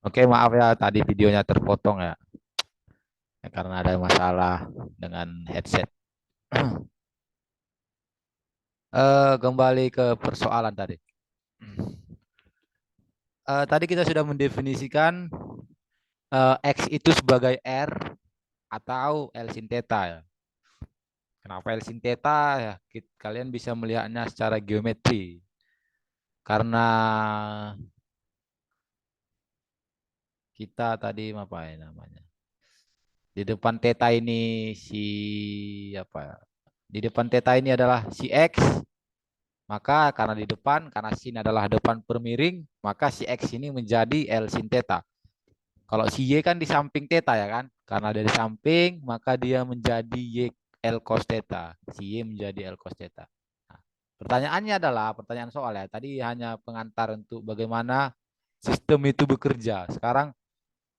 Oke, maaf ya tadi videonya terpotong ya, karena ada masalah dengan headset. Kembali ke persoalan tadi. Tadi kita sudah mendefinisikan X itu sebagai R atau L sin theta ya. Kenapa L sin theta ya? Kalian bisa melihatnya secara geometri. Karena kita tadi apa ya namanya? Di depan theta ini si apa ya? Di depan theta ini adalah si X. Maka karena di depan, karena sin adalah depan per miring, maka si X ini menjadi L sin theta. Kalau si Y kan di samping theta ya kan? Karena dari samping, maka dia menjadi Y L cos theta. Si Y menjadi L cos theta. Nah, pertanyaannya adalah, pertanyaan soal ya, tadi hanya pengantar untuk bagaimana sistem itu bekerja. Sekarang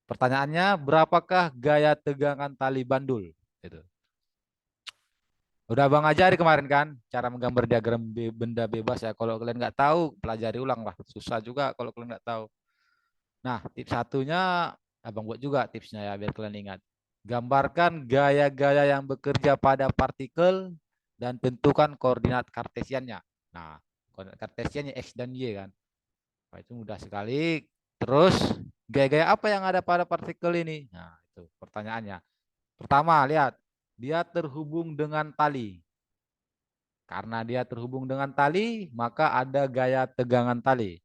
pertanyaannya, berapakah gaya tegangan tali bandul? Gitu. Udah Bang ajari kemarin kan cara menggambar diagram benda bebas ya. Kalau kalian nggak tahu, pelajari ulang lah. Susah juga kalau kalian nggak tahu. Nah, tips satunya Abang buat juga tipsnya ya biar kalian ingat. Gambarkan gaya-gaya yang bekerja pada partikel dan tentukan koordinat kartesiannya. Nah, koordinat kartesiannya X dan Y kan. Nah, itu mudah sekali. Terus gaya-gaya apa yang ada pada partikel ini? Nah, itu pertanyaannya. Pertama, lihat. Dia terhubung dengan tali. Karena dia terhubung dengan tali, maka ada gaya tegangan tali.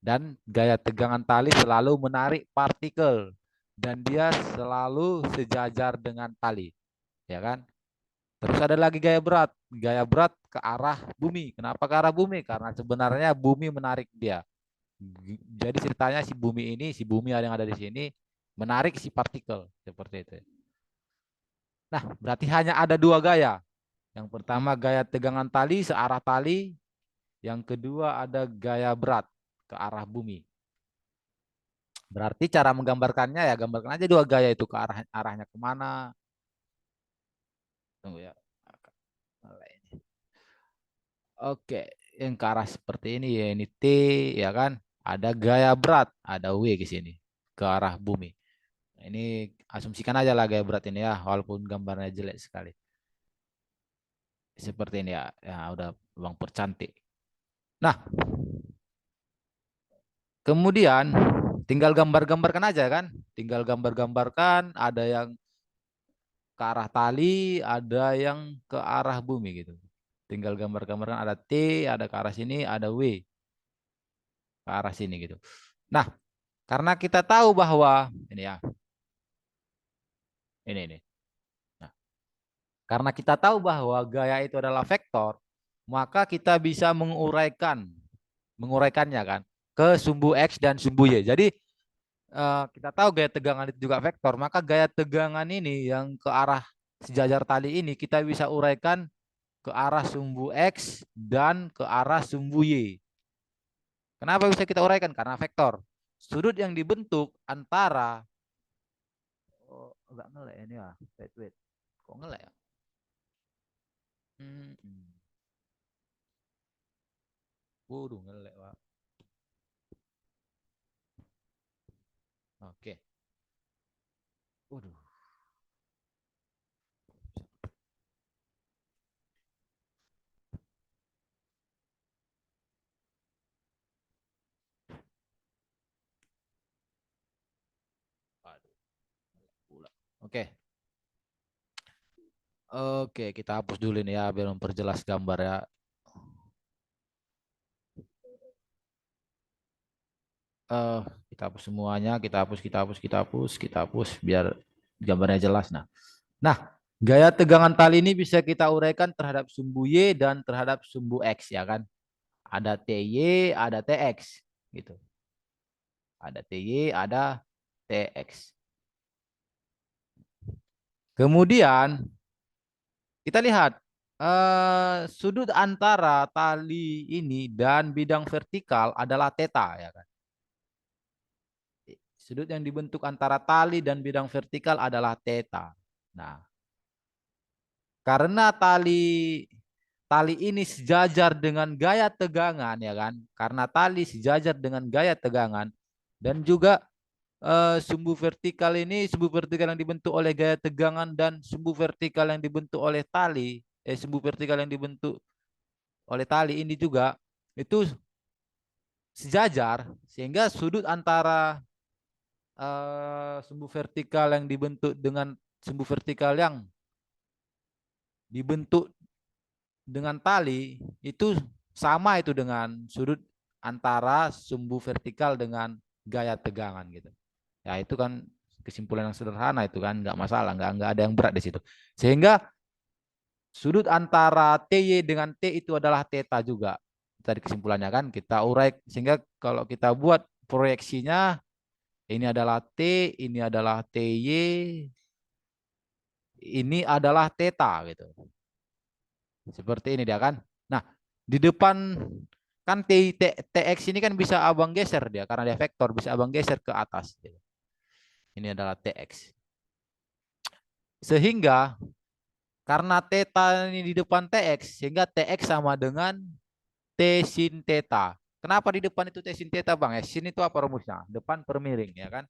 Dan gaya tegangan tali selalu menarik partikel. Dan dia selalu sejajar dengan tali. Ya kan? Terus ada lagi gaya berat. Gaya berat ke arah bumi. Kenapa ke arah bumi? Karena sebenarnya bumi menarik dia. Jadi ceritanya si bumi yang ada di sini, menarik si partikel. Seperti itu. Nah, berarti hanya ada dua gaya. Yang pertama gaya tegangan tali searah tali. Yang kedua ada gaya berat ke arah bumi. Berarti cara menggambarkannya ya gambarkan aja dua gaya itu ke arahnya kemana. Tunggu ya. Oke, yang ke arah seperti ini ya ini T ya kan. Ada gaya berat, ada W ke sini ke arah bumi. Nah, ini asumsikan aja lah gaya berat ini ya, walaupun gambarnya jelek sekali. Seperti ini ya, ya udah bang percantik. Nah, kemudian tinggal gambar-gambarkan aja kan. Tinggal gambar-gambarkan ada yang ke arah tali, ada yang ke arah bumi gitu. Tinggal gambar-gambarkan ada T, ada ke arah sini, ada W ke arah sini gitu. Nah, karena kita tahu bahwa ini ya, ini. Nah, karena kita tahu bahwa gaya itu adalah vektor, maka kita bisa menguraikannya kan ke sumbu X dan sumbu Y. Jadi kita tahu gaya tegangan itu juga vektor, maka gaya tegangan ini yang ke arah sejajar tali ini kita bisa uraikan ke arah sumbu X dan ke arah sumbu Y. Kenapa bisa kita uraikan? Karena vektor. Sudut yang dibentuk antara enggak ngelek ini ya. Wait. Kok ngelek ya? Hmm. Waduh, ngelek, Pak. Oke. Waduh. Waduh, pula. Oke. Oke, kita hapus dulu nih ya biar memperjelas gambar ya. Eh, kita hapus semuanya, kita hapus biar gambarnya jelas. Nah, gaya tegangan tali ini bisa kita uraikan terhadap sumbu Y dan terhadap sumbu X ya kan. Ada TY, ada TX gitu. Ada TY, ada TX. Kemudian kita lihat sudut antara tali ini dan bidang vertikal adalah theta ya kan. Sudut yang dibentuk antara tali dan bidang vertikal adalah theta. Nah, karena tali ini sejajar dengan gaya tegangan ya kan. Karena tali sejajar dengan gaya tegangan dan juga sumbu vertikal ini, sumbu vertikal yang dibentuk oleh gaya tegangan dan sumbu vertikal yang dibentuk oleh tali, sumbu vertikal yang dibentuk oleh tali ini juga itu sejajar, sehingga sudut antara sumbu vertikal yang dibentuk dengan sumbu vertikal yang dibentuk dengan tali itu sama itu dengan sudut antara sumbu vertikal dengan gaya tegangan gitu. Ya itu kan kesimpulan yang sederhana itu kan, nggak masalah, nggak ada yang berat di situ. Sehingga sudut antara TY dengan T itu adalah theta juga. Tadi kesimpulannya kan kita urai, sehingga kalau kita buat proyeksinya ini adalah T, ini adalah TY, ini adalah theta gitu. Seperti ini dia kan. Nah, di depan kan TX ini kan bisa abang geser dia karena dia vektor, bisa abang geser ke atas. Ini adalah TX. Sehingga karena theta ini di depan TX, sehingga TX sama dengan T sin theta. Kenapa di depan itu T sin theta, Bang? Sin itu apa rumusnya? Depan per miring, ya kan?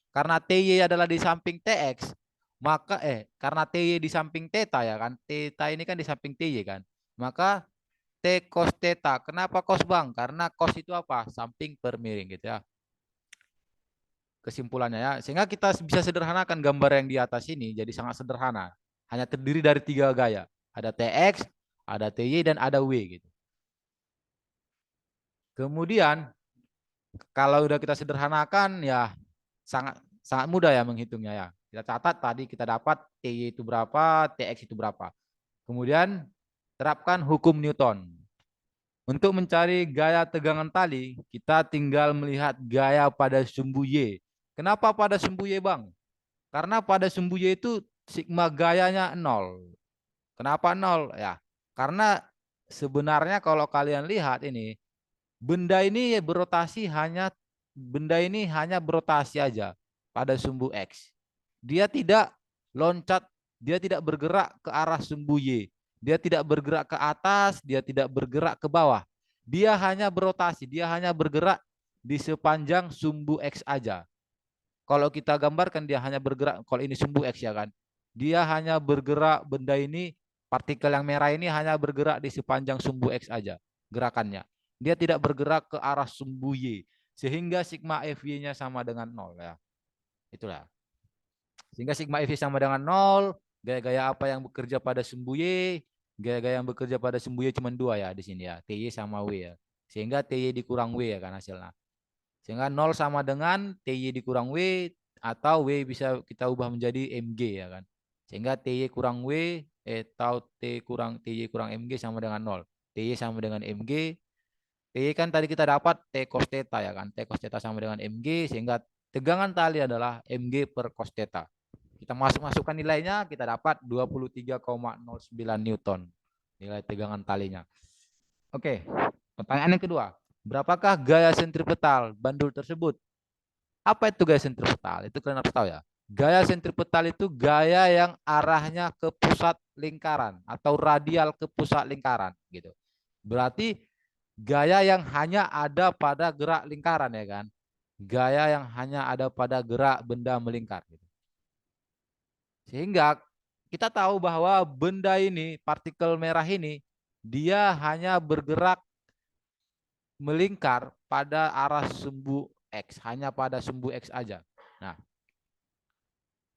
Karena TY adalah di samping TX, maka karena TY di samping theta ya kan? Theta ini kan di samping TY kan? Maka T cos theta. Kenapa cos, Bang? Karena cos itu apa? Samping per miring gitu ya. Kesimpulannya ya. Sehingga kita bisa sederhanakan gambar yang di atas ini jadi sangat sederhana. Hanya terdiri dari 3 gaya. Ada TX, ada TY, dan ada W gitu. Kemudian kalau udah kita sederhanakan ya sangat sangat mudah ya menghitungnya ya. Kita catat tadi kita dapat TY itu berapa, TX itu berapa. Kemudian terapkan hukum Newton. Untuk mencari gaya tegangan tali, kita tinggal melihat gaya pada sumbu Y. Kenapa pada sumbu Y, Bang? Karena pada sumbu Y itu sigma gayanya 0. Kenapa 0? Ya, karena sebenarnya kalau kalian lihat ini, benda ini hanya berotasi aja pada sumbu X. Dia tidak loncat, dia tidak bergerak ke arah sumbu Y. Dia tidak bergerak ke atas, dia tidak bergerak ke bawah. Dia hanya berotasi, dia hanya bergerak di sepanjang sumbu X aja. Kalau kita gambarkan dia hanya bergerak, kalau ini sumbu X ya kan. Dia hanya bergerak, benda ini, partikel yang merah ini hanya bergerak di sepanjang sumbu X aja gerakannya. Dia tidak bergerak ke arah sumbu Y. Sehingga sigma FY-nya sama dengan 0 ya. Itulah. Sehingga sigma FY sama dengan 0, gaya-gaya apa yang bekerja pada sumbu Y, gaya-gaya yang bekerja pada sumbu Y cuma 2 ya di sini ya, TY sama W ya. Sehingga TY dikurang W ya kan hasilnya. Sehingga 0 sama dengan TY dikurang W, atau W bisa kita ubah menjadi MG ya kan. Sehingga TY kurang W atau TY kurang MG sama dengan 0. TY sama dengan MG. TY kan tadi kita dapat T cos theta ya kan. T cos theta sama dengan MG, sehingga tegangan tali adalah MG per cos theta. Kita masukkan nilainya, kita dapat 23,09 Newton. Nilai tegangan talinya. Oke, pertanyaan yang kedua. Berapakah gaya sentripetal bandul tersebut? Apa itu gaya sentripetal? Itu kalian harus tahu ya. Gaya sentripetal itu gaya yang arahnya ke pusat lingkaran atau radial ke pusat lingkaran gitu. Berarti gaya yang hanya ada pada gerak lingkaran ya kan. Gaya yang hanya ada pada gerak benda melingkar gitu. Sehingga kita tahu bahwa benda ini, partikel merah ini, dia hanya bergerak melingkar pada arah sumbu X, hanya pada sumbu X aja. Nah,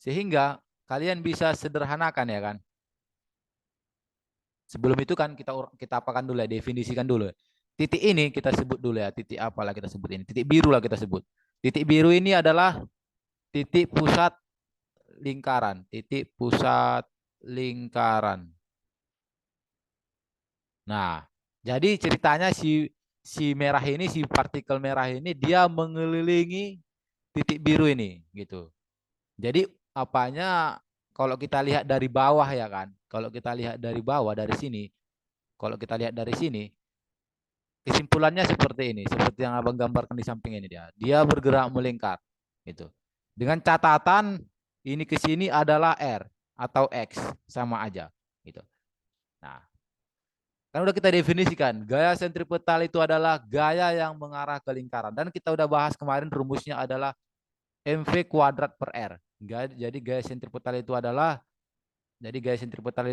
sehingga kalian bisa sederhanakan ya kan. Sebelum itu kan kita apakan dulu ya, definisikan dulu. Titik ini kita sebut dulu ya, titik apalah kita sebut ini, titik biru lah kita sebut. Titik biru ini adalah titik pusat lingkaran, titik pusat lingkaran. Nah, jadi ceritanya si merah ini, si partikel merah ini dia mengelilingi titik biru ini gitu. Jadi apanya kalau kita lihat dari bawah ya kan. Kalau kita lihat dari bawah dari sini, kalau kita lihat dari sini, kesimpulannya seperti ini, seperti yang Abang gambarkan di samping ini dia. Dia bergerak melingkar gitu. Dengan catatan ini ke sini adalah R atau X sama aja gitu. Nah, kan udah kita definisikan, gaya sentripetal itu adalah gaya yang mengarah ke lingkaran. Dan kita udah bahas kemarin rumusnya adalah mv kuadrat per r. Jadi gaya sentripetal itu adalah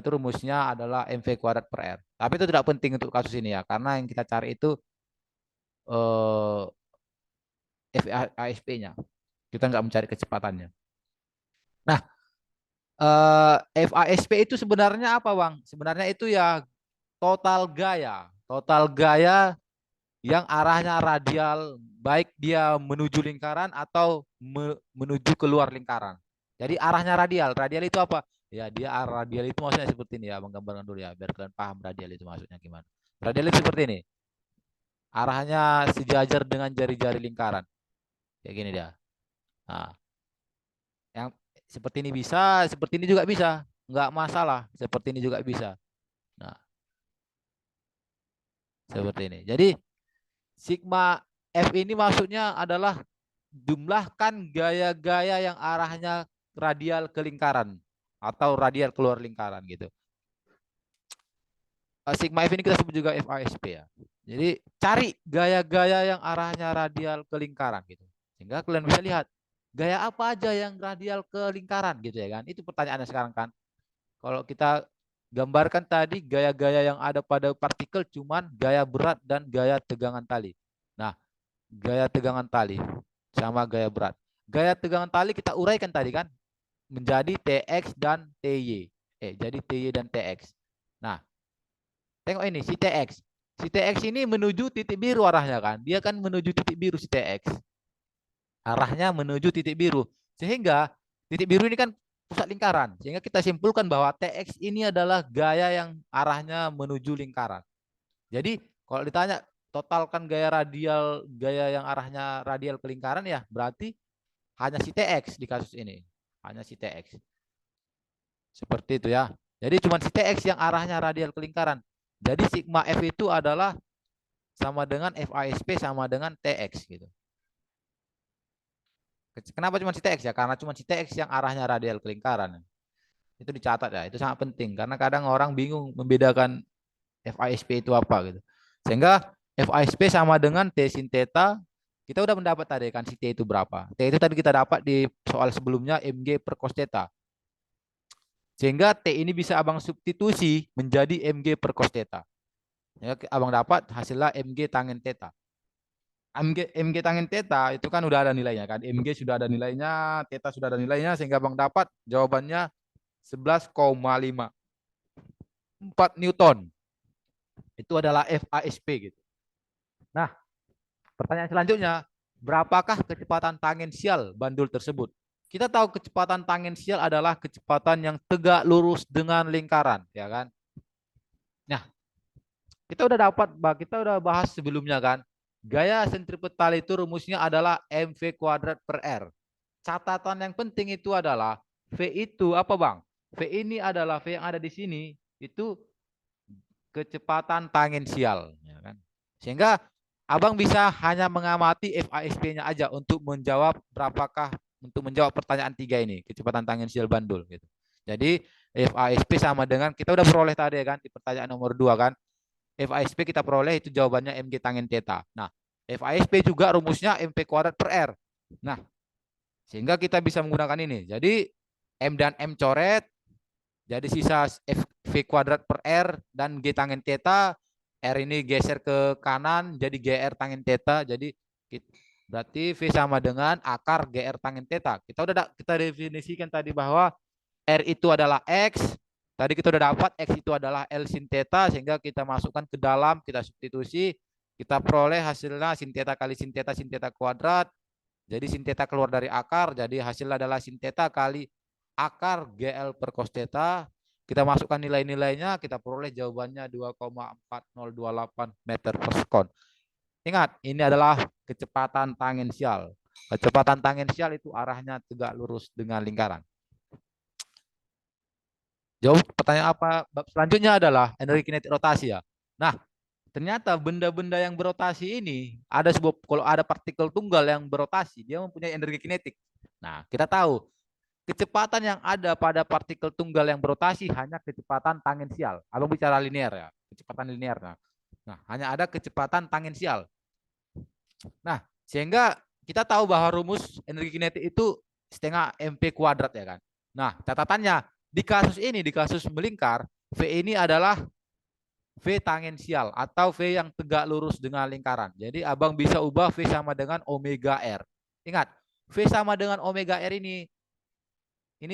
rumusnya adalah mv kuadrat per r. Tapi itu tidak penting untuk kasus ini ya, karena yang kita cari itu FASP-nya. Kita nggak mencari kecepatannya. Nah, FASP itu sebenarnya apa, Bang? Sebenarnya itu ya total gaya. Total gaya yang arahnya radial, baik dia menuju lingkaran atau menuju keluar lingkaran. Jadi arahnya radial. Radial itu apa? Ya, dia arah radial itu maksudnya seperti ini ya, menggambarkan dulu ya, biar kalian paham radial itu maksudnya gimana. Radial itu seperti ini. Arahnya sejajar dengan jari-jari lingkaran. Kayak gini dia. Nah, yang seperti ini bisa, seperti ini juga bisa. Nggak masalah, seperti ini juga bisa. Nah, seperti ini. Jadi, sigma F ini maksudnya adalah jumlahkan gaya-gaya yang arahnya radial ke lingkaran atau radial keluar lingkaran gitu. Sigma F ini kita sebut juga FASP ya. Jadi cari gaya-gaya yang arahnya radial ke lingkaran gitu. Sehingga kalian bisa lihat gaya apa aja yang radial ke lingkaran gitu ya kan. Itu pertanyaannya sekarang kan. Kalau kita gambarkan tadi gaya-gaya yang ada pada partikel cuman gaya berat dan gaya tegangan tali. Nah, gaya tegangan tali sama gaya berat. Gaya tegangan tali kita uraikan tadi kan menjadi TX dan TY. Jadi TY dan TX. Nah, tengok ini si TX. Si TX ini menuju titik biru arahnya kan. Dia kan menuju titik biru si TX. Arahnya menuju titik biru. Sehingga titik biru ini kan pusat lingkaran. Sehingga kita simpulkan bahwa TX ini adalah gaya yang arahnya menuju lingkaran. Jadi kalau ditanya totalkan gaya radial, gaya yang arahnya radial ke lingkaran ya berarti hanya si TX di kasus ini. Hanya si TX. Seperti itu ya. Jadi cuma si TX yang arahnya radial ke lingkaran. Jadi sigma F itu adalah sama dengan FASP sama dengan TX gitu. Kenapa cuma si TX ya? Karena cuma si TX yang arahnya radial ke lingkaran. Itu dicatat ya, itu sangat penting karena kadang orang bingung membedakan FASP itu apa gitu. Sehingga FASP sama dengan T sin theta. Kita udah mendapat tadi kan si T itu berapa. T itu tadi kita dapat di soal sebelumnya mg per cos theta. Sehingga T ini bisa abang substitusi menjadi mg per cos theta. Ya, abang dapat hasilnya mg tangent theta. MG tangent theta itu kan udah ada nilainya kan. MG sudah ada nilainya, theta sudah ada nilainya sehingga abang dapat jawabannya 11,54 Newton. Itu adalah FASP gitu. Nah, pertanyaan selanjutnya, berapakah kecepatan tangensial bandul tersebut? Kita tahu kecepatan tangensial adalah kecepatan yang tegak lurus dengan lingkaran, ya kan? Nah, kita udah bahas sebelumnya kan. Gaya sentripetal itu rumusnya adalah mv kuadrat per r. Catatan yang penting itu adalah V itu apa, Bang? V ini adalah V yang ada di sini itu kecepatan tangensial, ya kan? Sehingga Abang bisa hanya mengamati FASP-nya aja untuk menjawab pertanyaan 3 ini, kecepatan tangensial bandul gitu. Jadi FASP sama dengan kita udah peroleh tadi kan di pertanyaan nomor 2 kan. FASP kita peroleh itu jawabannya mg tangent theta. Nah, FASP juga rumusnya mv kuadrat per r. Nah, sehingga kita bisa menggunakan ini. Jadi M dan M coret, jadi sisa V kuadrat per R dan G tangent theta. R ini geser ke kanan jadi GR tangent theta. Jadi berarti V sama dengan akar GR tangent theta. Kita definisikan tadi bahwa R itu adalah X. Tadi kita udah dapat X itu adalah L sin theta sehingga kita masukkan ke dalam, kita substitusi, kita peroleh hasilnya sin theta kali sin theta kuadrat. Jadi sin theta keluar dari akar, jadi hasilnya adalah sin theta kali akar GL per cos theta. Kita masukkan nilai-nilainya, kita peroleh jawabannya 2,4028 meter per sekon. Ingat, ini adalah kecepatan tangensial. Kecepatan tangensial itu arahnya tegak lurus dengan lingkaran. Jawab pertanyaan apa? Selanjutnya adalah energi kinetik rotasi ya. Nah, ternyata benda-benda yang berotasi ini kalau ada partikel tunggal yang berotasi, dia mempunyai energi kinetik. Nah, kita tahu kecepatan yang ada pada partikel tunggal yang berotasi hanya kecepatan tangensial. Abang bicara linear ya, kecepatan linear. Nah, hanya ada kecepatan tangensial. Nah, sehingga kita tahu bahwa rumus energi kinetik itu setengah mp kuadrat ya kan. Nah, catatannya di kasus ini, di kasus melingkar, V ini adalah V tangensial atau V yang tegak lurus dengan lingkaran. Jadi abang bisa ubah V sama dengan omega R. Ingat, V sama dengan omega R ini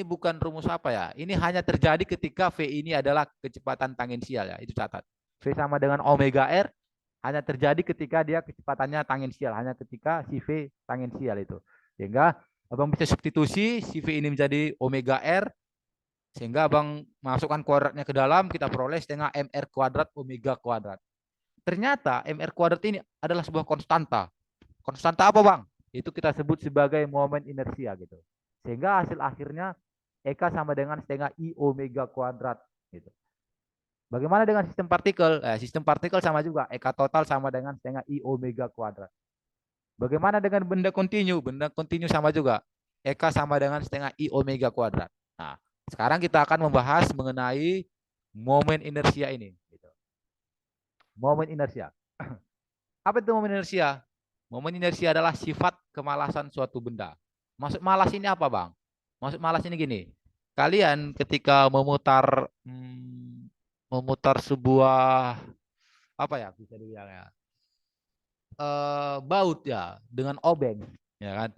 bukan rumus apa ya. Ini hanya terjadi ketika V ini adalah kecepatan tangensial ya. Itu catat. V sama dengan omega R hanya terjadi ketika dia kecepatannya tangensial. Hanya ketika si V tangensial itu. Sehingga abang bisa substitusi si V ini menjadi omega R. Sehingga abang masukkan kuadratnya ke dalam, kita peroleh setengah mr kuadrat omega kuadrat. Ternyata mr kuadrat ini adalah sebuah konstanta. Konstanta apa bang? Itu kita sebut sebagai momen inersia gitu. Sehingga hasil akhirnya Eka sama dengan setengah I omega kuadrat gitu. Bagaimana dengan sistem partikel? Sistem partikel sama juga. Eka total sama dengan setengah I omega kuadrat. Bagaimana dengan benda kontinu? Benda kontinu sama juga. Eka sama dengan setengah I omega kuadrat. Nah, sekarang kita akan membahas mengenai momen inersia ini. Gitu. Momen inersia. Apa itu momen inersia? Momen inersia adalah sifat kemalasan suatu benda. Maksud malas ini apa bang? Maksud malas ini gini. Kalian ketika memutar sebuah apa ya bisa dibilang ya baut ya dengan obeng ya kan.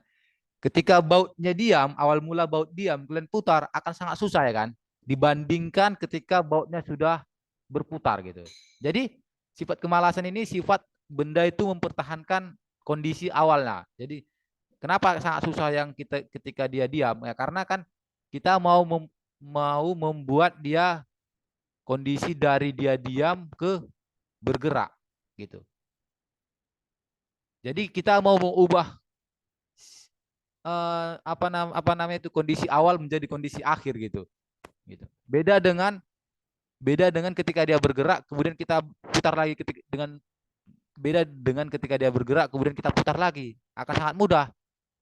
Ketika bautnya diam, awal mula baut diam, kalian putar akan sangat susah ya kan, dibandingkan ketika bautnya sudah berputar gitu. Jadi sifat kemalasan ini sifat benda itu mempertahankan kondisi awalnya. Jadi kenapa sangat susah yang kita ketika dia diam? Ya karena kan kita mau membuat dia kondisi dari dia diam ke bergerak gitu. Jadi kita mau mengubah apa namanya itu kondisi awal menjadi kondisi akhir gitu. Gitu. Beda dengan ketika dia bergerak kemudian kita putar lagi dengan beda dengan ketika dia bergerak kemudian kita putar lagi akan sangat mudah.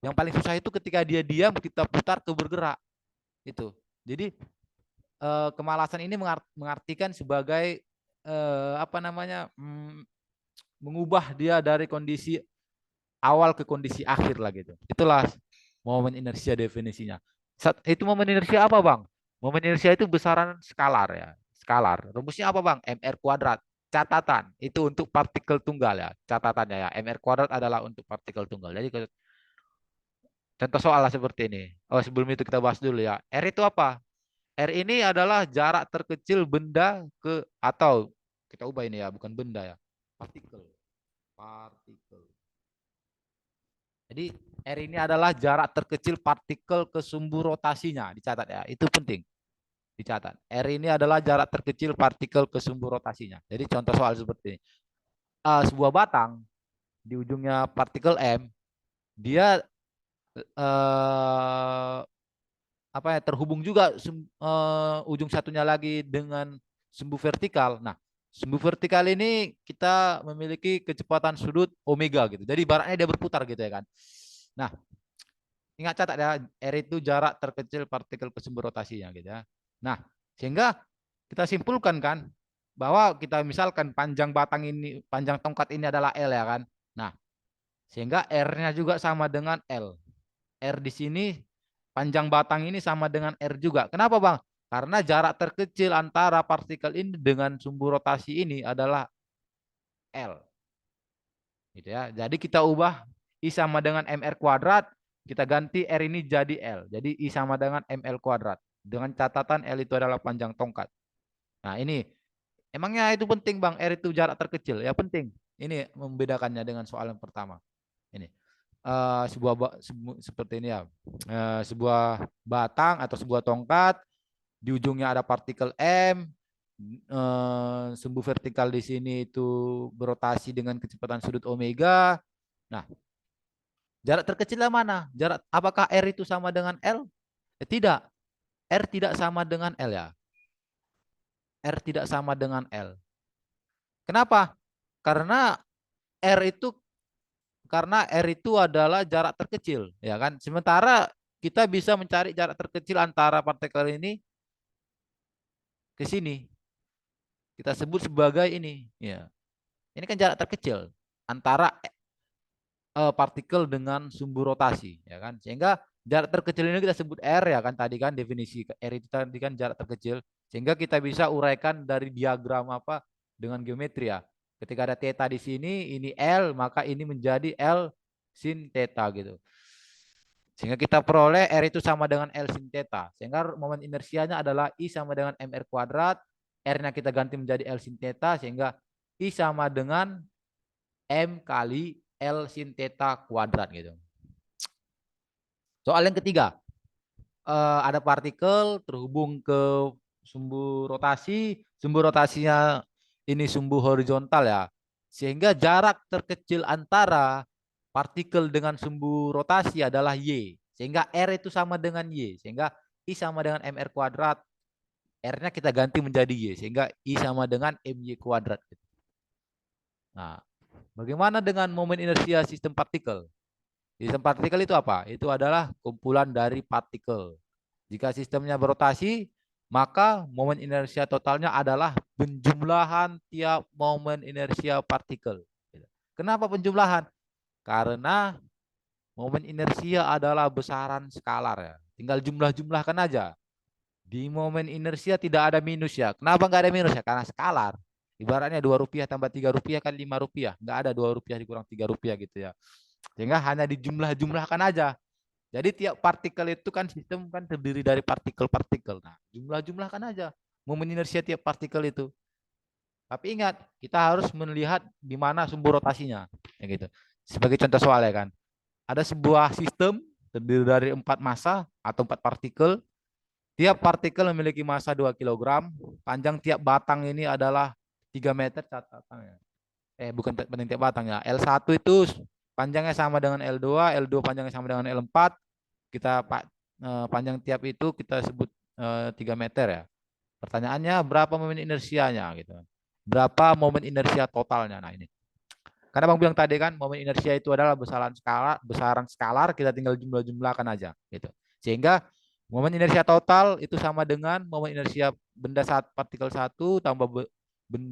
Yang paling susah itu ketika dia diam kita putar ke bergerak itu. Jadi kemalasan ini mengartikan sebagai apa namanya mengubah dia dari kondisi awal ke kondisi akhir lah gitu. Itulah momen inersia definisinya. Itu momen inersia apa bang? Momen inersia itu besaran skalar ya. Skalar. Rumusnya apa bang? Mr kuadrat. Catatan. Itu untuk partikel tunggal ya. Catatannya ya. Mr kuadrat adalah untuk partikel tunggal. Jadi contoh soal lah seperti ini. Oh sebelum itu kita bahas dulu ya. R itu apa? R ini adalah jarak terkecil benda ke atau kita ubah ini ya, bukan benda ya. Partikel. Partikel. Jadi R ini adalah jarak terkecil partikel ke sumbu rotasinya. Dicatat ya, itu penting. Dicatat. R ini adalah jarak terkecil partikel ke sumbu rotasinya. Jadi contoh soal seperti ini. Sebuah batang di ujungnya partikel M, dia apa ya terhubung juga ujung satunya lagi dengan sumbu vertikal. Nah, sumbu vertikal ini kita memiliki kecepatan sudut omega gitu. Jadi ibaratnya dia berputar gitu ya kan. Nah, ingat catat ya, R itu jarak terkecil partikel ke sumber rotasinya gitu ya. Nah, sehingga kita simpulkan kan bahwa kita misalkan panjang tongkat ini adalah L ya kan. Nah, sehingga R-nya juga sama dengan L. R di sini panjang batang ini sama dengan R juga. Kenapa, Bang? Karena jarak terkecil antara partikel ini dengan sumbu rotasi ini adalah L. Gitu ya. Jadi kita ubah I sama dengan MR kuadrat, kita ganti R ini jadi L. Jadi I sama dengan ML kuadrat. Dengan catatan L itu adalah panjang tongkat. Nah ini, emangnya itu penting Bang, R itu jarak terkecil? Ya penting. Ini membedakannya dengan soal yang pertama. Ini. Seperti ini ya. Sebuah batang atau sebuah tongkat, di ujungnya ada partikel M, sumbu vertikal di sini itu berotasi dengan kecepatan sudut omega. Nah, jarak terkecilnya mana? Apakah R itu sama dengan L? Tidak. R tidak sama dengan L ya. R tidak sama dengan L. Kenapa? Karena R itu adalah jarak terkecil, ya kan? Sementara kita bisa mencari jarak terkecil antara partikel ini ke sini. Kita sebut sebagai ini, ya. Ini kan jarak terkecil antara partikel dengan sumbu rotasi, ya kan? Sehingga jarak terkecil ini kita sebut R, ya kan? Tadi kan definisi R itu tadi kan jarak terkecil. Sehingga kita bisa uraikan dari diagram apa dengan geometri ya. Ketika ada theta di sini, ini L, maka ini menjadi L sin theta gitu. Sehingga kita peroleh R itu sama dengan L sin theta. Sehingga momen inersianya adalah I sama dengan mr kuadrat. R-nya kita ganti menjadi L sin theta. Sehingga I sama dengan M kali L sin theta kuadrat gitu. Soal yang ketiga, ada partikel terhubung ke sumbu rotasi. Sumbu rotasinya ini sumbu horizontal ya. Sehingga jarak terkecil antara partikel dengan sumbu rotasi adalah Y. Sehingga R itu sama dengan Y. Sehingga I sama dengan mr kuadrat. R-nya kita ganti menjadi Y. Sehingga I sama dengan MY kuadrat. Nah, bagaimana dengan momen inersia sistem partikel? Sistem partikel itu apa? Itu adalah kumpulan dari partikel. Jika sistemnya berotasi, maka momen inersia totalnya adalah penjumlahan tiap momen inersia partikel. Kenapa penjumlahan? Karena momen inersia adalah besaran skalar ya. Tinggal jumlah-jumlahkan aja. Di momen inersia tidak ada minus ya. Kenapa nggak ada minus ya? Karena skalar. Ibaratnya Rp2 tambah Rp3 kan Rp5. Nggak ada Rp2 dikurang Rp3 gitu ya. Sehingga hanya dijumlah-jumlahkan aja. Jadi tiap partikel itu kan sistem kan terdiri dari partikel-partikel. Nah, jumlah-jumlahkan aja momen inersia tiap partikel itu. Tapi ingat, kita harus melihat di mana sumber rotasinya, ya gitu. Sebagai contoh soal ya kan. Ada sebuah sistem terdiri dari 4 massa atau 4 partikel. Tiap partikel memiliki massa 2 kg. Panjang tiap batang ini adalah 3 meter catatannya. Bukan panjang tiap batang ya. L1 itu panjangnya sama dengan L2, L2 panjangnya sama dengan L4. Kita panjang tiap itu kita sebut 3 meter ya. Pertanyaannya berapa momen inersianya gitu. Berapa momen inersia totalnya? Nah ini. Karena Bang bilang tadi kan momen inersia itu adalah besaran skalar, kita tinggal jumlah-jumlahkan aja gitu. Sehingga momen inersia total itu sama dengan momen inersia benda partikel 1 tambah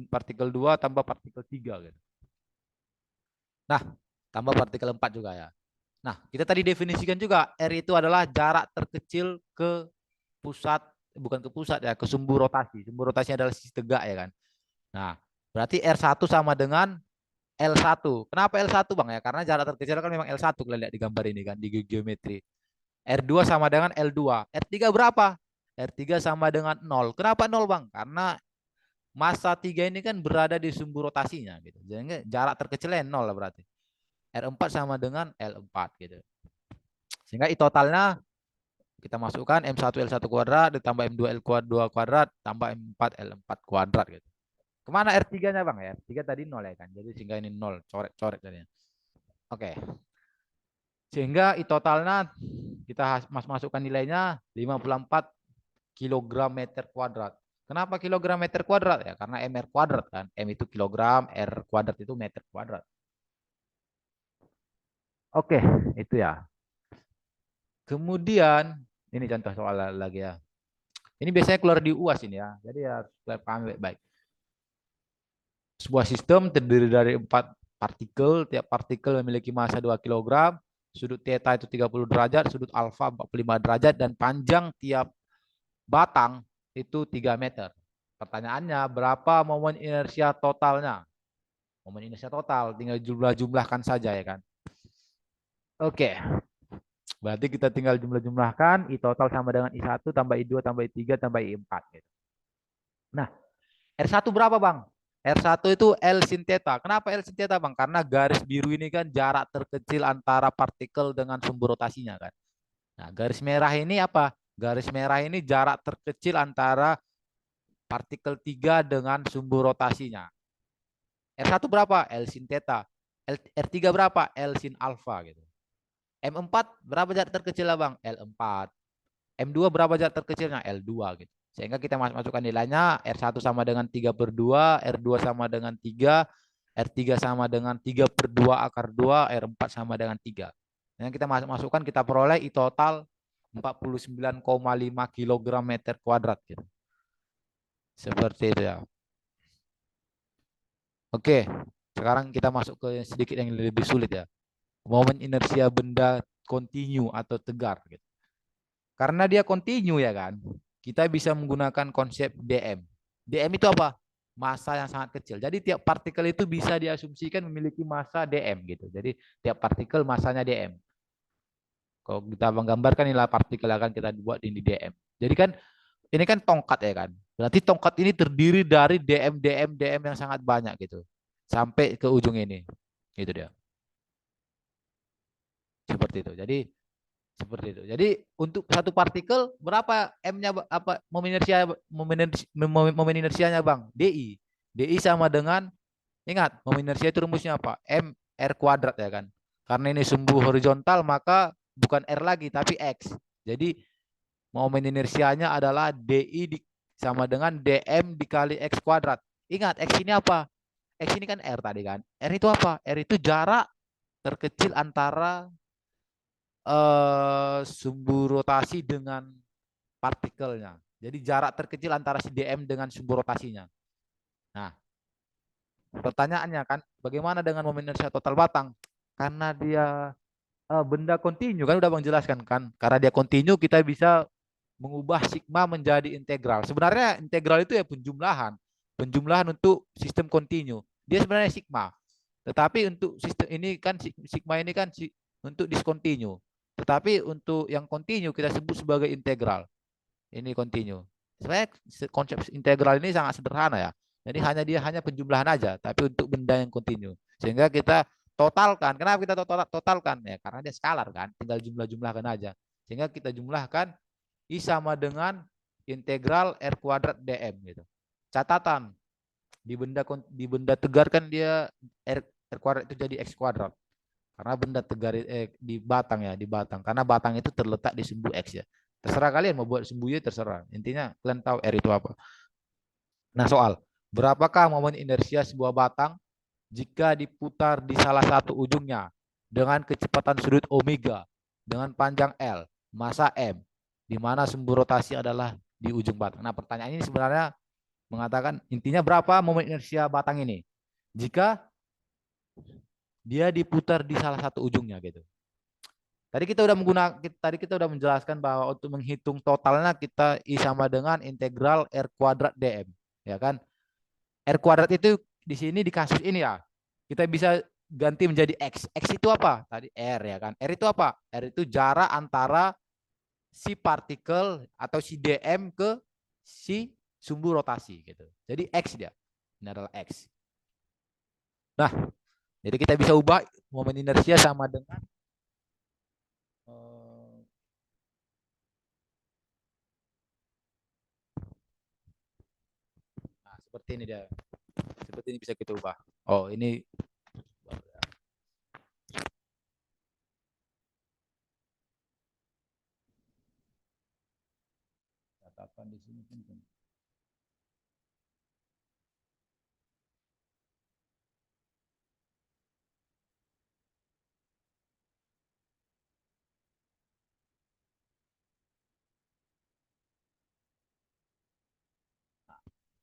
partikel 2 tambah partikel 3 gitu. Nah, tambah partikel 4 juga ya. Nah, kita tadi definisikan juga R itu adalah jarak terkecil ke pusat, bukan ke pusat ya, ke sumbu rotasi. Sumbu rotasinya adalah sisi tegak ya kan. Nah, berarti R1 sama dengan L1. Kenapa L1 Bang ya? Karena jarak terkecil kan memang L1, kalian lihat di gambar ini kan, di geometri. R2 sama dengan L2. R3 berapa? R3 sama dengan 0. Kenapa 0 Bang? Karena massa 3 ini kan berada di sumbu rotasinya gitu. Jadi jarak terkecilnya 0 lah berarti. R4 sama dengan L4 gitu. Sehingga I totalnya kita masukkan M1 L1 kuadrat ditambah M2 L2 kuadrat tambah M4 L4 kuadrat gitu. Kemana R3-nya Bang ya? R3 tadi 0 ya kan. Jadi sehingga ini 0, coret-coret tadi. Oke. Sehingga I totalnya kita masukkan nilainya 54 kilogram meter kuadrat. Kenapa kilogram meter kuadrat ya? Karena MR kuadrat kan. M itu kilogram, R kuadrat itu meter kuadrat. Oke, itu ya. Kemudian ini contoh soal lagi ya. Ini biasanya keluar di UAS ini ya. Jadi ya paham baik-baik. Sebuah sistem terdiri dari 4 partikel. Tiap partikel memiliki massa 2 kg. Sudut theta itu 30 derajat. Sudut alfa 45 derajat. Dan panjang tiap batang itu 3 meter. Pertanyaannya berapa momen inersia totalnya? Momen inersia total tinggal jumlah-jumlahkan saja ya kan. Oke. Berarti kita tinggal jumlah-jumlahkan. I total sama dengan I1 tambah I2 tambah I3 tambah I4. Gitu. Nah, R1 berapa Bang? R1 itu L sin theta. Kenapa L sin theta Bang? Karena garis biru ini kan jarak terkecil antara partikel dengan sumber rotasinya kan. Nah, garis merah ini apa? Garis merah ini jarak terkecil antara partikel 3 dengan sumber rotasinya. R1 berapa? L sin theta. R3 berapa? L sin alfa gitu. M4 berapa jarak terkecilnya Bang? L4. M2 berapa jarak terkecilnya? L2 gitu. Sehingga kita masukkan nilainya R1 sama dengan 3/2, R2 sama dengan 3, R3 sama dengan 3/2 akar 2, R4 sama dengan 3. Yang kita masukkan kita peroleh I total 49,5 kg meter kuadrat gitu. Seperti itu ya. Oke, sekarang kita masuk ke sedikit yang lebih sulit ya. momen inersia benda kontinu atau tegar gitu. Karena dia kontinu ya kan, kita bisa menggunakan konsep DM. DM itu apa? Massa yang sangat kecil. Jadi tiap partikel itu bisa diasumsikan memiliki massa DM gitu. Jadi tiap partikel massanya DM. Kalau kita menggambarkan nilai partikel akan kita buat ini DM. Jadi kan ini kan tongkat ya kan. Berarti tongkat ini terdiri dari DM DM DM yang sangat banyak gitu. Sampai ke ujung ini. Itu dia. Seperti itu. Jadi seperti itu. Jadi untuk satu partikel berapa M-nya apa momen inersianya Bang? DI. DI sama dengan ingat, momen inersia itu rumusnya apa? M R kuadrat ya kan. Karena ini sumbu horizontal maka bukan R lagi tapi X. Jadi momen inersianya adalah DI sama dengan DM dikali X kuadrat. Ingat X ini apa? X ini kan R tadi kan. R itu apa? R itu jarak terkecil antara sumbu rotasi dengan partikelnya. Jadi jarak terkecil antara si DM dengan sumbu rotasinya. Nah, pertanyaannya kan, bagaimana dengan momen inersia total batang? Karena dia benda kontinu kan udah Bang jelaskan kan. Karena dia kontinu kita bisa mengubah sigma menjadi integral. Sebenarnya integral itu ya penjumlahan. Penjumlahan untuk sistem kontinu. Dia sebenarnya sigma. Tetapi untuk sistem ini kan sigma ini kan untuk diskontinu. Tetapi untuk yang kontinu kita sebut sebagai integral. Ini kontinu. Sebenarnya konsep integral ini sangat sederhana ya. Jadi hanya penjumlahan aja, tapi untuk benda yang kontinu. Sehingga kita totalkan. Kenapa kita totalkan? Ya karena dia skalar kan, tinggal jumlah-jumlahkan aja. Sehingga kita jumlahkan I sama dengan integral R kuadrat DM gitu. Catatan di benda tegar kan dia R kuadrat itu jadi X kuadrat. Karena benda tegar di batang ya, di batang. Karena batang itu terletak di sumbu X ya. Terserah kalian mau buat sumbu Y terserah. Intinya kalian tahu R itu apa. Nah, soal berapakah momen inersia sebuah batang jika diputar di salah satu ujungnya dengan kecepatan sudut omega dengan panjang L, massa M, di mana sumbu rotasi adalah di ujung batang. Nah, pertanyaan ini sebenarnya mengatakan intinya berapa momen inersia batang ini jika dia diputar di salah satu ujungnya gitu. Tadi kita udah menjelaskan bahwa untuk menghitung totalnya kita I sama dengan integral R kuadrat DM, ya kan? R kuadrat itu di sini di kasus ini ya. Kita bisa ganti menjadi X. X itu apa? Tadi R ya kan. R itu apa? R itu jarak antara si partikel atau si DM ke si sumbu rotasi gitu. Jadi X dia. Ini adalah X. Nah, jadi kita bisa ubah momen inersia sama dengan nah, seperti ini dia. Seperti ini bisa kita ubah. Oh, ini catatan di sini penting.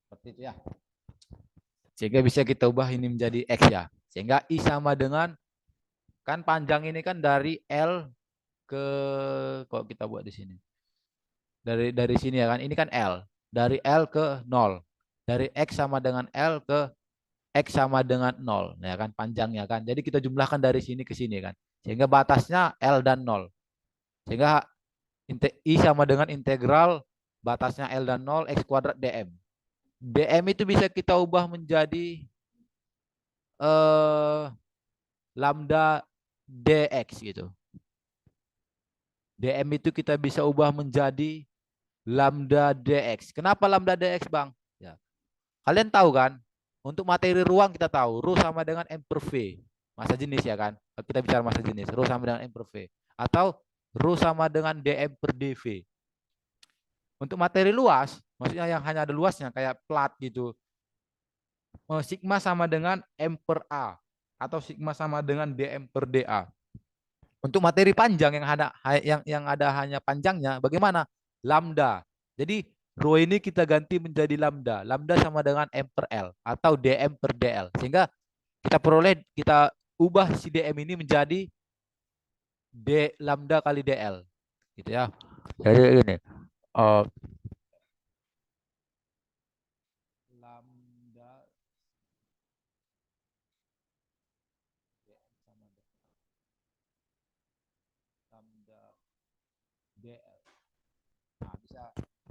Seperti itu ya. Sehingga bisa kita ubah ini menjadi X ya. Sehingga I sama dengan kan panjang ini kan dari L ke kok kita buat di sini. Dari sini ya kan. Ini kan L. Dari L ke 0. Dari X sama dengan L ke X sama dengan 0. Ya kan panjangnya kan. Jadi kita jumlahkan dari sini ke sini kan. Sehingga batasnya L dan 0. Sehingga I sama dengan integral batasnya L dan 0 X kuadrat DM. DM itu bisa kita ubah menjadi lambda dx gitu. DM itu kita bisa ubah menjadi lambda dx. Kenapa lambda dx, Bang? Ya. Kalian tahu kan? Untuk materi ruang kita tahu ρ sama dengan m per v. Massa jenis ya kan? Kita bicara massa jenis. ρ sama dengan m per v. Atau ρ sama dengan dm per dv. Untuk materi luas, maksudnya yang hanya ada luasnya kayak plat gitu. Sigma sama dengan m per a atau sigma sama dengan dm per da. Untuk materi panjang yang ada hanya panjangnya, bagaimana? Lambda. Jadi rho ini kita ganti menjadi lambda. Lambda sama dengan m per l atau dm per dl. Sehingga kita ubah si dm ini menjadi D lambda kali DL gitu ya. Jadi ini uh, lambda sama lambda DL. Nah,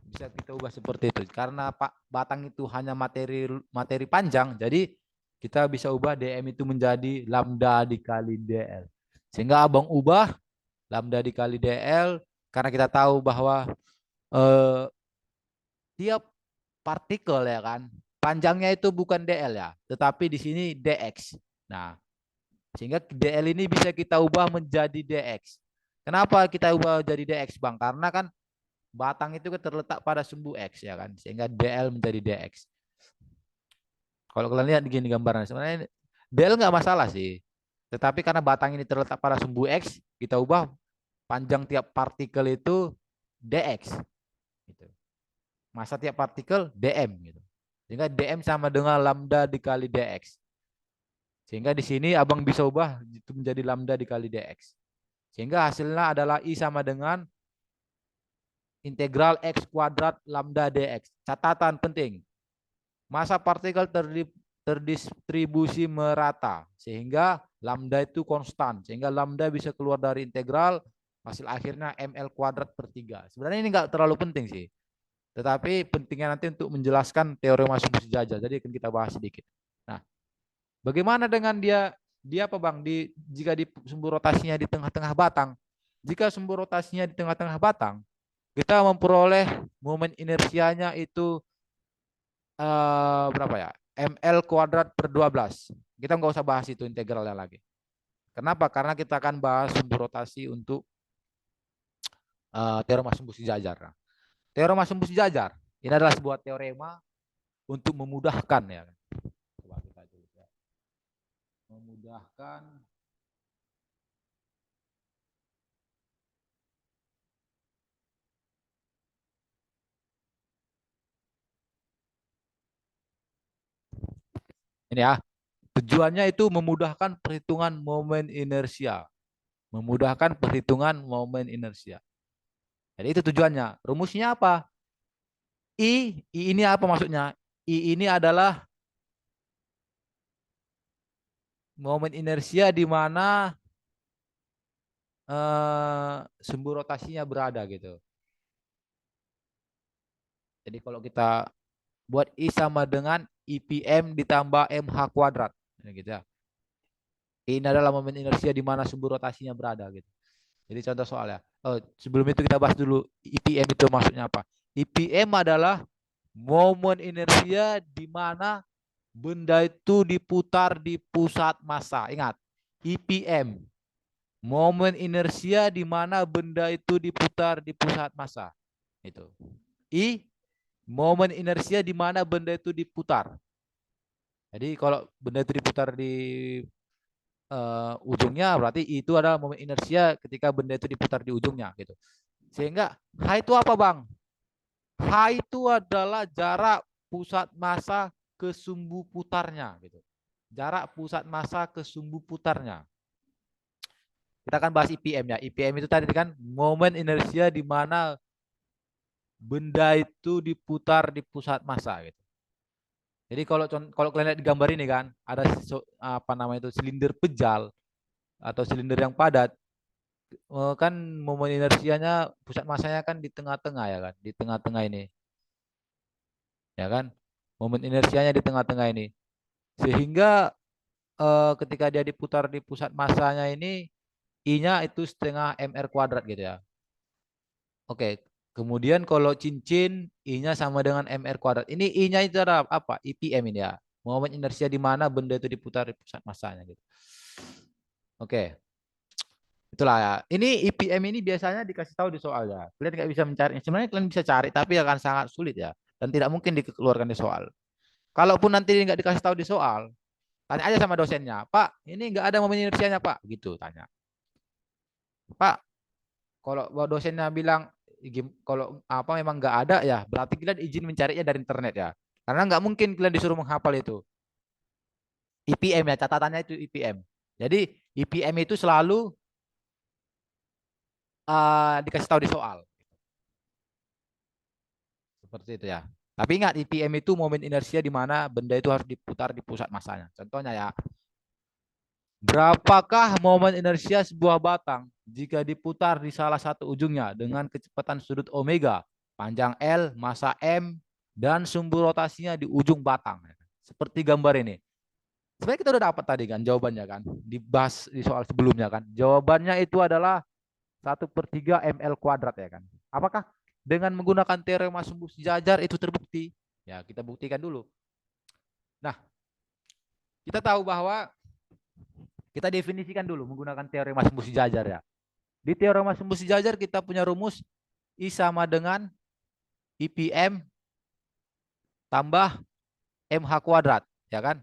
bisa kita ubah seperti itu. Karena Pak batang itu hanya materi materi panjang, jadi kita bisa ubah DM itu menjadi lambda dikali DL. Sehingga abang ubah lambda dikali DL karena kita tahu bahwa eh, tiap partikel ya kan panjangnya itu bukan DL ya, tetapi di sini DX. Nah, sehingga DL ini bisa kita ubah menjadi DX. Kenapa kita ubah jadi DX, Bang? Karena kan batang itu kan terletak pada sumbu X ya kan, sehingga DL menjadi DX. Kalau kalian lihat di gini gambarnya, sebenarnya DL nggak masalah sih. Tetapi karena batang ini terletak pada sumbu X, kita ubah panjang tiap partikel itu dx. Gitu. Masa tiap partikel dm. Gitu. Sehingga dm sama dengan lambda dikali dx. Sehingga di sini abang bisa ubah itu menjadi lambda dikali dx. Sehingga hasilnya adalah I sama dengan integral x kuadrat lambda dx. Catatan penting, masa partikel terdistribusi merata sehingga lambda itu konstan, sehingga lambda bisa keluar dari integral, hasil akhirnya ml kuadrat per 3. Sebenarnya ini nggak terlalu penting sih, tetapi pentingnya nanti untuk menjelaskan teorema sumbu sejajar, jadi akan kita bahas sedikit. Nah, bagaimana dengan dia apa bang, jika di sumbu rotasinya di tengah-tengah batang, jika sumbu rotasinya di tengah-tengah batang, kita memperoleh momen inersianya itu berapa ya? ML kuadrat per 12. Kita nggak usah bahas itu integralnya lagi. Kenapa? Karena kita akan bahas sumbu rotasi untuk teorema sumbu sejajar. Nah, teorema sumbu sejajar ini adalah sebuah teorema untuk memudahkan ya. Coba kita tulis ya. Memudahkan ini ya. Tujuannya itu memudahkan perhitungan momen inersia. Memudahkan perhitungan momen inersia. Jadi itu tujuannya. Rumusnya apa? I ini apa maksudnya? I ini adalah momen inersia di mana sumbu rotasinya berada gitu. Jadi kalau kita buat I sama dengan IPM ditambah MH kuadrat. Gitu ya. Ini adalah momen inersia di mana sumbu rotasinya berada gitu. Jadi contoh soal ya. Oh, sebelum itu kita bahas dulu IPM itu maksudnya apa. IPM adalah momen inersia di mana benda itu diputar di pusat massa. Ingat, IPM. Momen inersia di mana benda itu diputar di pusat massa. Itu. I, momen inersia di mana benda itu diputar. Jadi kalau benda itu diputar di ujungnya, berarti itu adalah momen inersia ketika benda itu diputar di ujungnya gitu. Sehingga H itu apa bang? H itu adalah jarak pusat massa ke sumbu putarnya gitu. Jarak pusat massa ke sumbu putarnya. Kita akan bahas IPM ya. IPM itu tadi kan momen inersia di mana benda itu diputar di pusat massa gitu. Jadi kalau kalian lihat di gambar ini kan ada apa namanya itu silinder pejal atau silinder yang padat, kan momen inersianya pusat massanya kan di tengah-tengah ya kan, di tengah-tengah ini. Ya kan? Momen inersianya di tengah-tengah ini. Sehingga ketika dia diputar di pusat massanya ini I-nya itu setengah mr kuadrat gitu ya. Oke, kemudian kalau cincin I-nya sama dengan mr kuadrat. Ini I-nya itu adalah apa? IPM ini ya. Momen inersia di mana benda itu diputar di pusat massanya gitu. Oke, itulah ya. Ini IPM ini biasanya dikasih tahu di soal ya. Kalian nggak bisa mencari. Sebenarnya kalian bisa cari, tapi akan sangat sulit ya. Dan tidak mungkin dikeluarkan di soal. Kalaupun nanti nggak dikasih tahu di soal, tanya aja sama dosennya. Pak, ini nggak ada momen inersianya Pak. Gitu tanya. Pak, kalau dosennya bilang kalau apa memang nggak ada ya, berarti kalian izin mencarinya dari internet ya. Karena nggak mungkin kalian disuruh menghafal itu. IPM ya, catatannya itu IPM. Jadi IPM itu selalu dikasih tahu di soal. Seperti itu ya. Tapi ingat IPM itu momen inersia di mana benda itu harus diputar di pusat masanya. Contohnya ya, berapakah momen inersia sebuah batang jika diputar di salah satu ujungnya dengan kecepatan sudut omega, panjang L, massa M, dan sumbu rotasinya di ujung batang. Seperti gambar ini. Sebenarnya kita udah dapat tadi kan jawabannya kan. Dibahas di soal sebelumnya kan. Jawabannya itu adalah 1/3 ml kuadrat ya kan. Apakah dengan menggunakan teorema sumbu sejajar itu terbukti? Ya, kita buktikan dulu. Nah, kita tahu bahwa kita definisikan dulu menggunakan teorema sumbu sejajar ya. Di teorema sumbu sejajar kita punya rumus I sama dengan IPM tambah MH kuadrat, ya kan?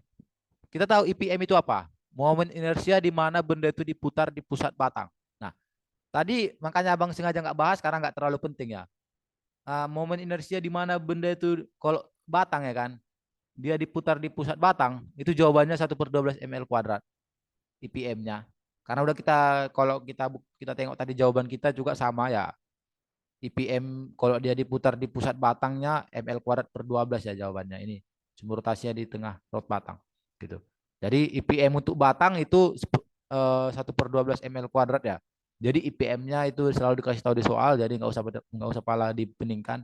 Kita tahu IPM itu apa? Momen inersia di mana benda itu diputar di pusat batang. Nah, tadi makanya abang sengaja nggak bahas karena nggak terlalu penting ya. Momen inersia di mana benda itu kalau batang ya kan, dia diputar di pusat batang, itu jawabannya 1/12 ml kuadrat IPM-nya. Karena udah kita kalau kita tengok tadi jawaban kita juga sama ya. IPM kalau dia diputar di pusat batangnya ml kuadrat per 12 ya jawabannya ini. Sumber rotasinya di tengah rot batang gitu. Jadi IPM untuk batang itu 1/12 ml kuadrat ya. Jadi IPM-nya itu selalu dikasih tahu di soal, jadi nggak usah pala dipeningkan.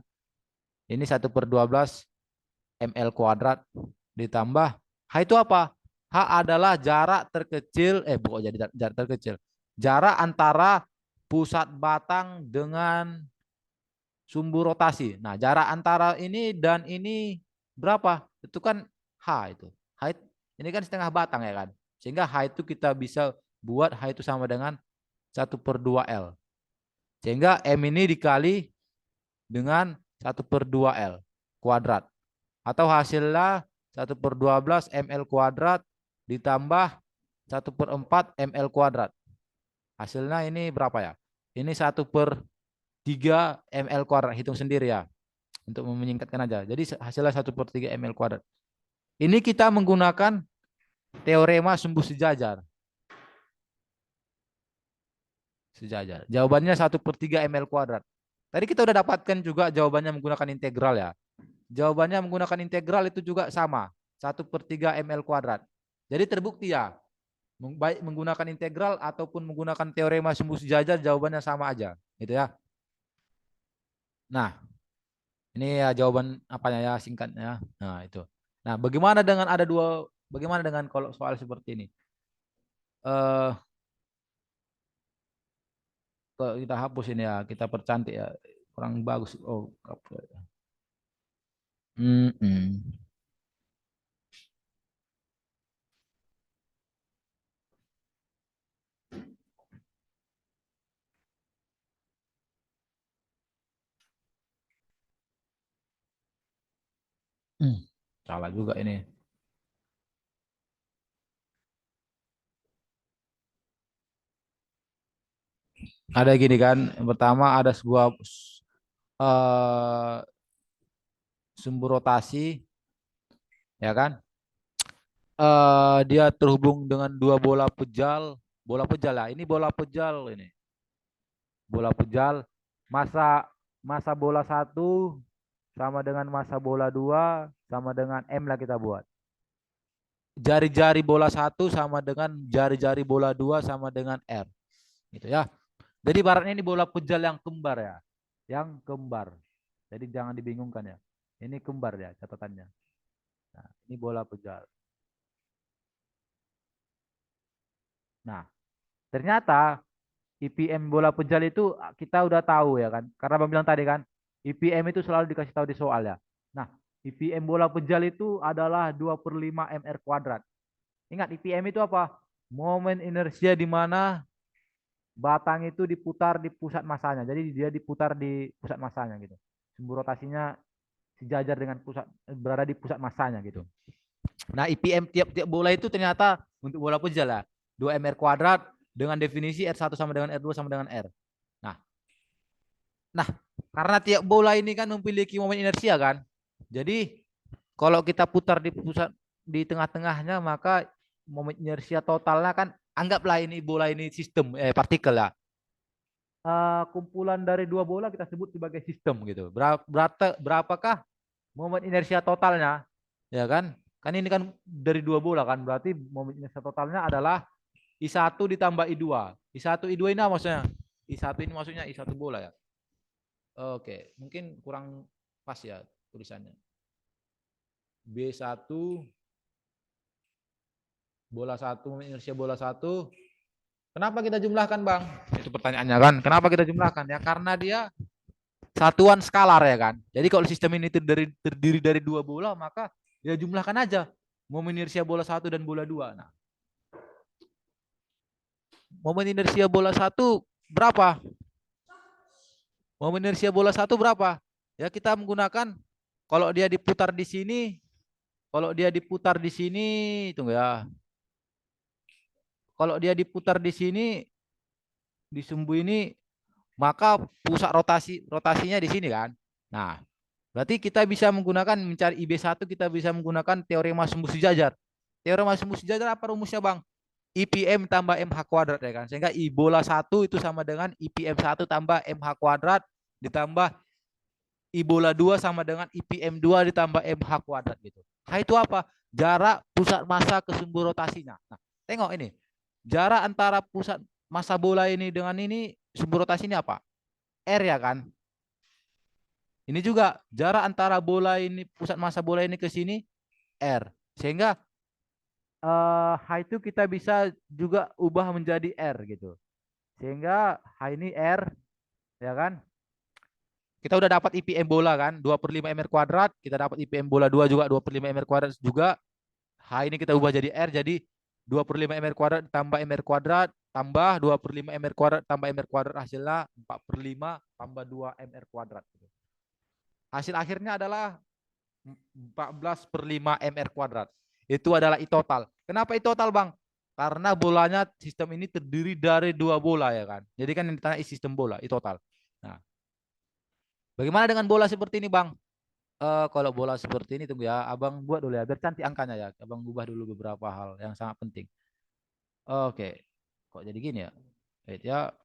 Ini 1/12 ml kuadrat ditambah H itu apa? H adalah jarak terkecil, bukan jadi jarak terkecil. Jarak antara pusat batang dengan sumbu rotasi. Nah, jarak antara ini dan ini berapa? Itu kan H itu. H ini kan setengah batang ya kan. Sehingga H itu kita bisa buat H itu sama dengan 1/2 L. Sehingga M ini dikali dengan 1/2 L kuadrat. Atau hasilnya 1/12 ml kuadrat ditambah 1/4 ml kuadrat. Hasilnya ini berapa ya? Ini 1/3 ml kuadrat. Hitung sendiri ya. Untuk menyingkatkan aja. Jadi hasilnya 1/3 ml kuadrat. Ini kita menggunakan teorema sumbu sejajar. Sejajar. Jawabannya 1/3 ml kuadrat. Tadi kita udah dapatkan juga jawabannya menggunakan integral ya. Jawabannya menggunakan integral itu juga sama. 1/3 ml kuadrat. Jadi terbukti ya. Baik menggunakan integral ataupun menggunakan teorema sumbu sejajar jawabannya sama aja. Gitu ya. Nah, ini ya jawaban apanya ya singkatnya. Nah, itu. Nah, bagaimana dengan kalau soal seperti ini? Eh kalau kita hapus ini ya, kita percantik ya. Kurang bagus. Oh, salah juga ini. Ada gini kan, yang pertama ada sebuah eh, sumbu rotasi, ya kan? Dia terhubung dengan dua bola pejal ya. Ini bola pejal ini, bola pejal. Masa masa bola satu sama dengan masa bola 2 sama dengan M lah kita buat. Jari-jari bola satu sama dengan jari-jari bola 2 sama dengan R. Gitu ya. Jadi ibaratnya ini bola pejal yang kembar ya. Yang kembar. Jadi jangan dibingungkan ya. Ini kembar ya catatannya. Nah, ini bola pejal. Nah, ternyata IPM bola pejal itu kita udah tahu ya kan. Karena Bang bilang tadi kan, IPM itu selalu dikasih tahu di soal ya. Nah, IPM bola pejal itu adalah 2/5 mr kuadrat. Ingat IPM itu apa? Momen inersia di mana batang itu diputar di pusat masanya. Jadi dia diputar di pusat masanya gitu. Sumbu rotasinya sejajar dengan pusat berada di pusat masanya gitu. Nah, IPM tiap-tiap bola itu ternyata untuk bola pejal lah 2 mr kuadrat dengan definisi R1 sama dengan R2 sama dengan R. Nah, nah karena tiap bola ini kan memiliki momen inersia kan. Jadi kalau kita putar di pusat di tengah-tengahnya maka momen inersia totalnya kan anggaplah ini bola ini sistem partikel ya. kumpulan dari dua bola kita sebut sebagai sistem gitu. Berapakah momen inersia totalnya? Ya kan? Kan ini kan dari dua bola kan, berarti momen inersia totalnya adalah I1 ditambah I2. I1 I2 ini apa maksudnya? I1 ini maksudnya I1 bola ya. Oke, mungkin kurang pas ya tulisannya. B1 bola satu, inersia bola satu. Kenapa kita jumlahkan, Bang? Itu pertanyaannya kan. Kenapa kita jumlahkan? Ya karena dia satuan skalar ya kan. Jadi kalau sistem ini terdiri dari dua bola, maka ya jumlahkan aja momen inersia bola satu dan bola dua. Nah, momen inersia bola satu berapa? Momen inersia bola satu berapa? Ya kita menggunakan kalau dia diputar di sini, kalau dia diputar di sini, tunggu ya. Kalau dia diputar di sini, di sumbu ini, maka pusat rotasinya di sini kan. Nah, berarti kita bisa menggunakan mencari IB1, kita bisa menggunakan teorema sumbu sejajar. Teorema sumbu sejajar apa rumusnya, Bang? IPM tambah MH kuadrat ya kan. Sehingga I bola 1 itu sama dengan IPM 1 tambah MH kuadrat ditambah I bola 2 sama dengan IPM 2 ditambah MH kuadrat gitu. H itu apa? Jarak pusat massa ke sumbu rotasinya. Nah, tengok ini. Jarak antara pusat massa bola ini dengan ini sumbu rotasi ini apa? R ya kan? Ini juga jarak antara bola ini pusat massa bola ini ke sini R. Sehingga H itu kita bisa juga ubah menjadi R gitu. Sehingga H ini R ya kan? Kita udah dapat IPM bola kan, 2/5 MR kuadrat, kita dapat IPM bola 2 juga 2/5 MR kuadrat juga. H ini kita ubah jadi R, jadi 2/5 MR kuadrat tambah MR kuadrat tambah 2/5 MR kuadrat tambah MR kuadrat, hasilnya 4/5 tambah 2 MR kuadrat. Hasil akhirnya adalah 14/5 MR kuadrat. Itu adalah I total. Kenapa I total, Bang? Karena bolanya sistem ini terdiri dari dua bola ya kan. Jadi kan yang ditanya I sistem bola, I total. Nah, bagaimana dengan bola seperti ini, Bang? Kalau bola seperti ini tunggu ya, Abang buat dulu ya, biar cantik angkanya ya. Abang ubah dulu beberapa hal yang sangat penting. Oke, kok jadi gini ya? Wait ya.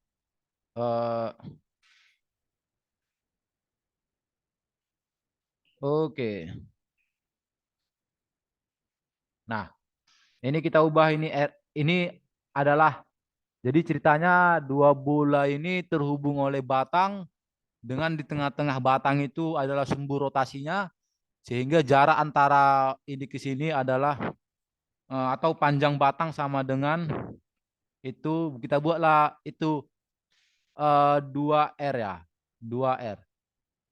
eh, oke. Nah, ini kita ubah ini adalah jadi ceritanya dua bola ini terhubung oleh batang dengan di tengah-tengah batang itu adalah sumbu rotasinya sehingga jarak antara ini ke sini adalah atau panjang batang sama dengan itu kita buatlah itu 2R ya. 2R.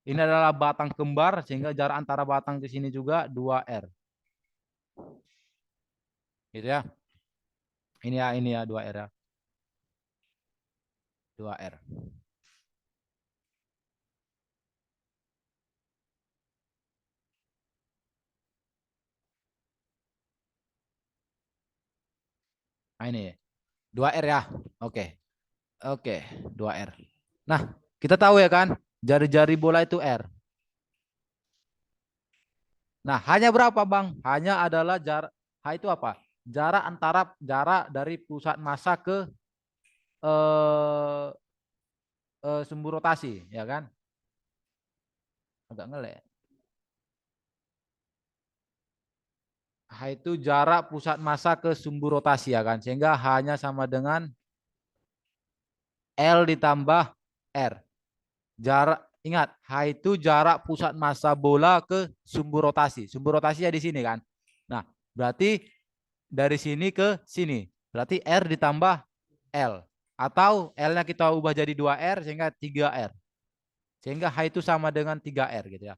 Ini adalah batang kembar sehingga jarak antara batang ke sini juga 2R. Gitu ya. Ini ya 2R ya. 2R. Nah, ini 2R ya. Oke. Oke, 2R. Nah, kita tahu ya kan, jari-jari bola itu R. Nah, hanya berapa, Bang? Hanya adalah jarak H itu apa? Jarak dari pusat massa ke eh, sumbu rotasi, ya kan? Agak ngelek. H itu jarak pusat massa ke sumbu rotasi ya kan, sehingga hanya sama dengan L ditambah R. Jarak ingat H itu jarak pusat massa bola ke sumbu rotasi. Sumbu rotasinya di sini kan. Nah, berarti dari sini ke sini. Berarti R ditambah L. Atau L-nya kita ubah jadi 2R sehingga 3R. Sehingga H itu sama dengan 3R gitu ya.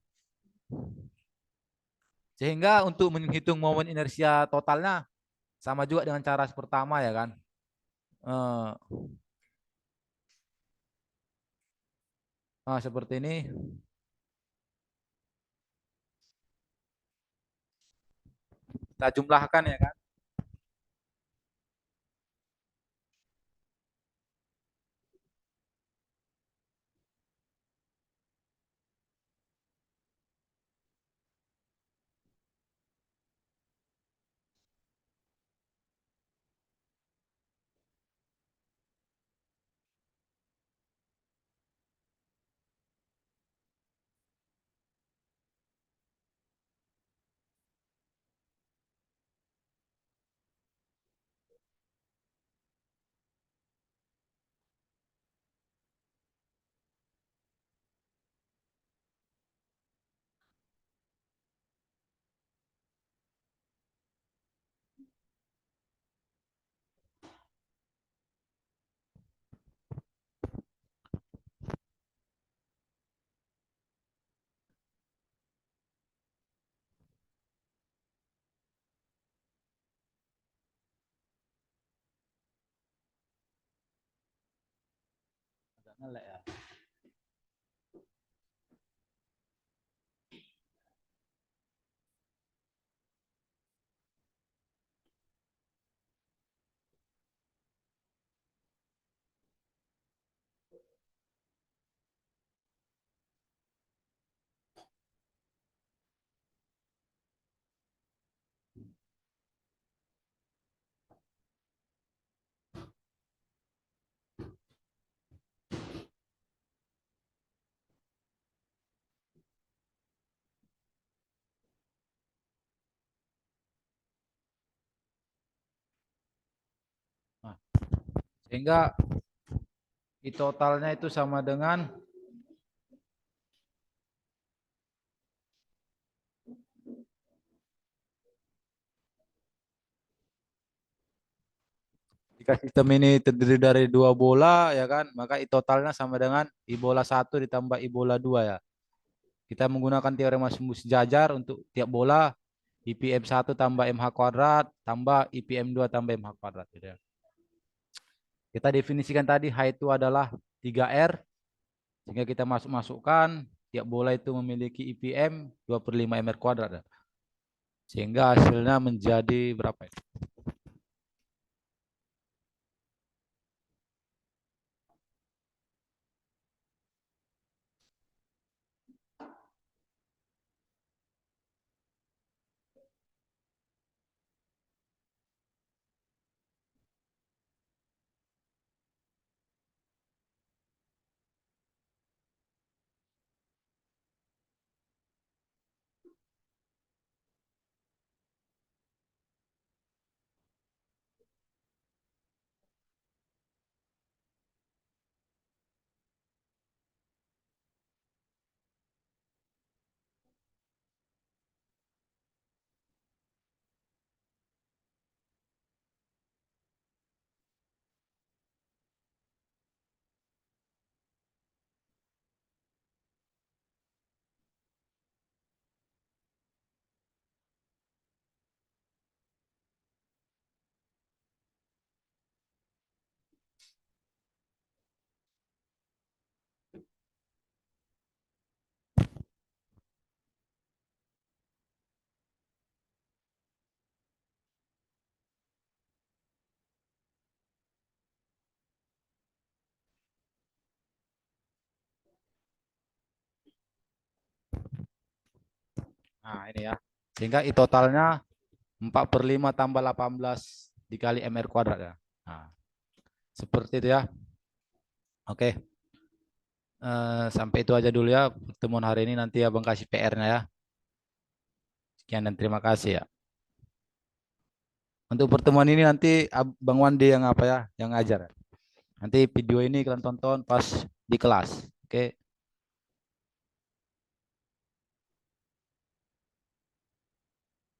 Sehingga untuk menghitung momen inersia totalnya sama juga dengan cara pertama ya kan. Eh, seperti ini. Kita jumlahkan ya kan. Ngelek ya. Nah, sehingga I totalnya itu sama dengan jika sistem ini terdiri dari dua bola ya kan, maka I totalnya sama dengan I bola 1 ditambah I bola 2 ya. Kita menggunakan teorema sumbu sejajar untuk tiap bola IPM 1 tambah MH kuadrat tambah IPM 2 tambah MH kuadrat gitu ya. Kita definisikan tadi H itu adalah 3R sehingga kita masukkan tiap bola itu memiliki IPM 2/5 MR kuadrat ya. Sehingga hasilnya menjadi berapa ya? Nah ini ya. Sehingga I totalnya 4/5 tambah 18 dikali MR kuadrat ya. Nah, seperti itu ya. Oke. Sampai itu aja dulu ya pertemuan hari ini, nanti abang kasih PR-nya ya. Sekian dan terima kasih ya. Untuk pertemuan ini nanti Bang Wandi yang apa ya, yang ngajar. Nanti video ini kalian tonton pas di kelas. Oke.